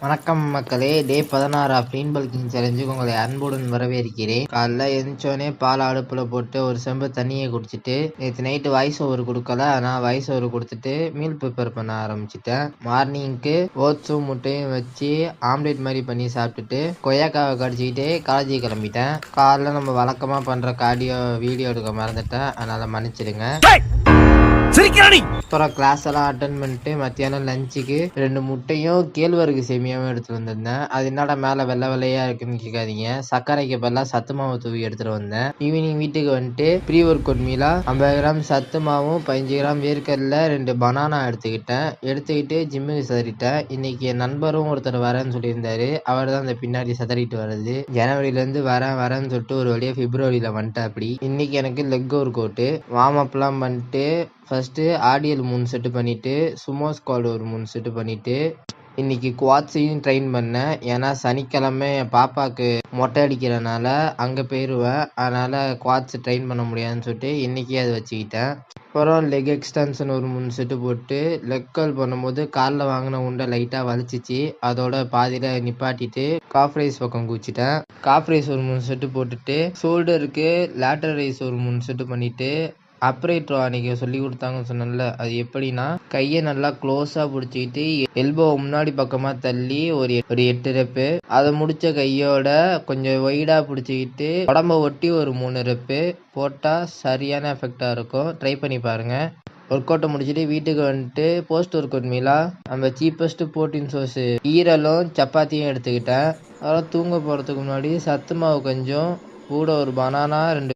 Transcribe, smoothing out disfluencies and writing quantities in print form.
வணக்கம் மக்களே. டே 16 preen bulking சேலஞ்சுக்கு உங்களை அன்புடன் வரவேற்கிறேன். காலைல எழுந்திரிச்சோடனே பால் அடுப்புல போட்டு ஒரு செம்பு தண்ணியை குடிச்சிட்டு, நேற்று நைட்டு வாய்ஸ் ஓவர் கொடுக்கல, ஆனால் வாய்ஸ் ஓவர் கொடுத்துட்டு மீல் ப்ரிப்பேர் பண்ண ஆரம்பிச்சிட்டேன். மார்னிங்க்கு ஓட்ஸும் முட்டையும் வச்சு ஆம்லேட் மாதிரி பண்ணி சாப்பிட்டுட்டு கொய்யாக்காவை கடிச்சிக்கிட்டே காலேஜுக்கு கிளம்பிட்டேன். காலைல நம்ம வழக்கமாக பண்ணுற கார்டியோ வீடியோ எடுக்க மறந்துட்டேன், அதனால் மன்னிச்சிடுங்க. அப்புறம் கிளாஸ் எல்லாம் அட்டன் பண்ணிட்டு மத்தியானம் லஞ்சுக்கு 2 முட்டையும் கேழ்வரகு சேமியாவும் எடுத்துட்டு வந்திருந்தேன். அது என்னடா மேலே வெள்ளை வெள்ளையா இருக்குன்னு கேட்காதீங்க, சர்க்கரைக்கு பதிலாக சத்து மாவு தூவி எடுத்துட்டு வந்தேன். ஈவினிங் வீட்டுக்கு வந்துட்டு ப்ரீ ஒர்க் அவுட் மீலா 50 கிராம் சத்து மாவும் 15 கிராம் வேர்க்கடலை 2 பனானா எடுத்துக்கிட்டு ஜிம்முக்கு சதறிட்டேன். இன்னைக்கு என் நண்பரும் ஒருத்தர் வரேன்னு சொல்லியிருந்தாரு, அவர் தான் இந்த பின்னாடி சதறிட்டு வர்றது. ஜனவரியிலேருந்து வரேன்னு சொல்லிட்டு ஒரு வழியாக பிப்ரவரியில் வந்துட்டேன். அப்படி இன்னைக்கு எனக்கு லெக் ஒர்க் அவுட்டு வார்ம் அப்லாம் பண்ணிட்டு ஃபர்ஸ்ட்டு ஆடியல் 3 செட்டு பண்ணிவிட்டு சுமோ ஸ்குவாட் ஒரு 3 செட்டு பண்ணிவிட்டு இன்றைக்கி குவாட்ஸையும் ட்ரெயின் பண்ணேன். ஏன்னா சனிக்கிழமை என் பாப்பாவுக்கு மொட்டை அடிக்கிறனால அங்கே போயிடுவேன், அதனால் குவாட்ஸ் ட்ரெயின் பண்ண முடியாதுன்னு சொல்லிட்டு இன்றைக்கி அதை வச்சுக்கிட்டேன். அப்புறம் லெக் எக்ஸ்டென்ஷன் ஒரு 3 செட்டு போட்டு லெக் கர்ல் பண்ணும்போது காலில் வாங்கின உண்டை லைட்டாக வலிச்சிச்சு, அதோட பாதியில் நிப்பாட்டிட்டு காஃப் ரைஸ் பக்கம் குச்சிட்டேன். காஃப் ரைஸ் ஒரு 3 செட்டு போட்டுட்டு ஷோல்டருக்கு லேட்டர் ரைஸ் ஒரு 3 செட்டு பண்ணிவிட்டு அப்ரைட் ரோ அன்றைக்கி சொல்லி கொடுத்தாங்கன்னு சொன்னேன்ல, அது எப்படின்னா கையை நல்லா க்ளோஸாக பிடிச்சிக்கிட்டு எல்போ முன்னாடி பக்கமாக தள்ளி ஒரு 8 ரெப்பு, அதை முடித்த கையோட கொஞ்சம் ஒய்டாக பிடிச்சிக்கிட்டு உடம்ப ஒட்டி ஒரு 3 ரெப்பு போட்டால் சரியான எஃபெக்டாக இருக்கும். ட்ரை பண்ணி பாருங்கள். ஒர்க் அவுட்டை முடிச்சுட்டு வீட்டுக்கு வந்துட்டு போஸ்ட் ஒர்க் அவுட் மீலாக நம்ம சீப்பஸ்ட்டு ப்ரோட்டீன் சோர்ஸு ஈரலும் சப்பாத்தியும் எடுத்துக்கிட்டேன். அதெல்லாம் தூங்க போகிறதுக்கு முன்னாடி சத்து மாவு கொஞ்சம் கூட ஒரு பனானா 2